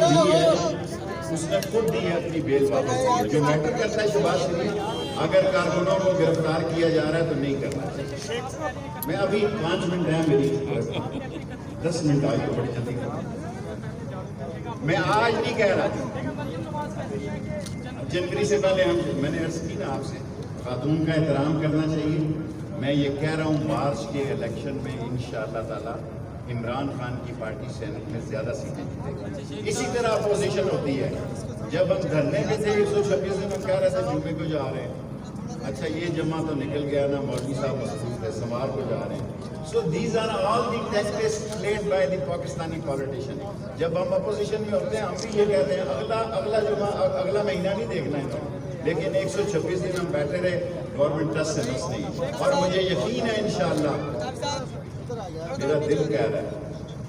دی ہے اس نے خود دی ہے اپنی بیل واپس. جو میٹر کرتا ہے شہباز شریف اگر کارکنوں کو گرفتار کیا جا رہا ہے تو نہیں کرنا چاہیے. میں ابھی 5 منٹ ہے میری 10 منٹ آج تو بڑی جلدی کروں. میں آج نہیں کہہ رہا جنوری سے پہلے میں نے عرض کی نا آپ سے خاتون کا احترام کرنا چاہیے. میں یہ کہہ رہا ہوں مارچ کے الیکشن میں انشاءاللہ تعالی عمران خان کی پارٹی سینٹ میں زیادہ سیٹیں جیتے گی. اسی طرح اپوزیشن ہوتی ہے. جب ہم دھرنے میں تھے 126 میں کہہ رہے تھے جمعے کو جا رہے ہیں. اچھا یہ جمعہ تو نکل گیا نا, مولوی صاحب مصروف ہے, سوار کو جا رہے ہیں. So these are all the tactics played by the Pakistani politician. جب ہم اپوزیشن میں ہوتے ہیں ہم بھی یہ کہتے ہیں اگلا جمعہ اگلا مہینہ نہیں دیکھنا ہے, لیکن 126 دن ہم بیٹھے رہے گورنمنٹ ٹرسٹ سے بس نہیں. اور مجھے یقین ہے انشاءاللہ, میرا دل کہہ رہا ہے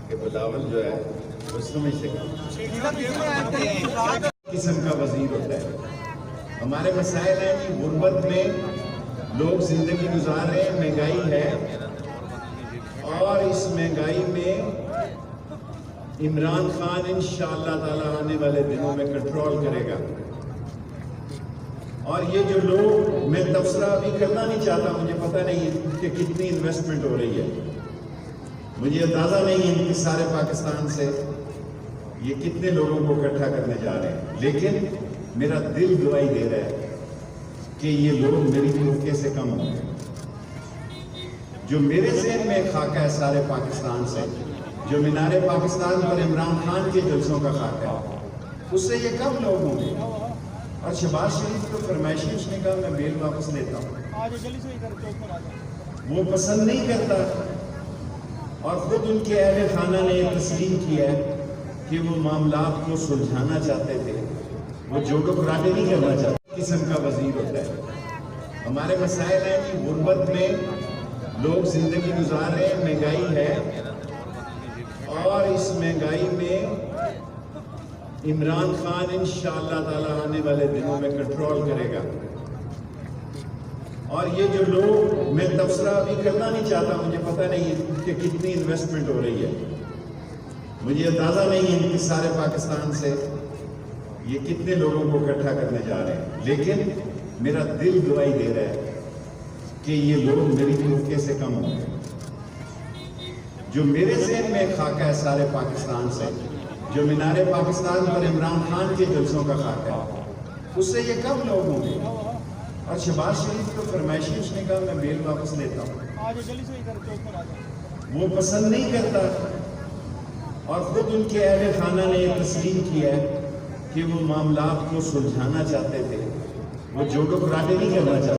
کہ بلاول جو ہے وہ سمجھ سکے قسم کا وزیر ہوتا ہے. ہمارے مسائل ہیں کہ غربت میں لوگ زندگی گزار رہے ہیں, مہنگائی ہے, اور اس مہنگائی میں عمران خان انشاءاللہ تعالی آنے والے دنوں میں کنٹرول کرے گا. اور یہ جو لوگ, میں تبصرہ ابھی کرنا نہیں چاہتا, مجھے پتہ نہیں ہے کہ کتنی انویسٹمنٹ ہو رہی ہے, مجھے اندازہ نہیں ہے کہ سارے پاکستان سے یہ کتنے لوگوں کو اکٹھا کرنے جا رہے ہیں, لیکن میرا دل گواہی دے رہا ہے کہ یہ لوگ میری توقع سے کم ہوں گے. جو میرے ذہن میں خاکہ ہے سارے پاکستان سے, جو مینار پاکستان پر عمران خان کے جلسوں کا خاکہ ہے, اس سے یہ کم لوگ ہوں گے. اور شہباز شریف کو فرمائشی اس نے کہا میں بیل واپس لیتا ہوں, وہ پسند نہیں کرتا. اور خود ان کے اہل خانہ نے یہ تسلیم کیا ہے کہ وہ معاملات کو سلجھانا چاہتے تھے, وہ جوڑوں کراٹے نہیں کرنا چاہتے. قسم کا وزیر ہوتا ہے. ہمارے مسائل ہیں کہ غربت میں لوگ زندگی گزار رہے ہیں, مہنگائی ہے, اور اس مہنگائی میں عمران خان انشاءاللہ تعالی آنے والے دنوں میں کنٹرول کرے گا. اور یہ جو لوگ, میں تبصرہ ابھی کرنا نہیں چاہتا, مجھے پتہ نہیں ہے کہ کتنی انویسٹمنٹ ہو رہی ہے, مجھے اندازہ نہیں ہے کہ سارے پاکستان سے یہ کتنے لوگوں کو اکٹھا کرنے جا رہے ہیں, لیکن میرا دل گواہی دے رہا ہے کہ یہ لوگ میری توقع سے کم ہوں گے. جو میرے ذہن میں خاکہ ہے سارے پاکستان سے, جو مینار پاکستان پر عمران خان کے جلسوں کا خاکہ ہے, اس سے یہ کم لوگ ہوں گے. اور شہباز شریف کو فرمائشی اس نے کہا میں بیل واپس لیتا ہوں, وہ پسند نہیں کرتا. اور خود ان کے اہل خانہ نے یہ تسلیم کیا ہے کہ وہ معاملات کو سلجھانا چاہتے تھے, وہ جوڑوں کراٹے نہیں کرنا چاہتے.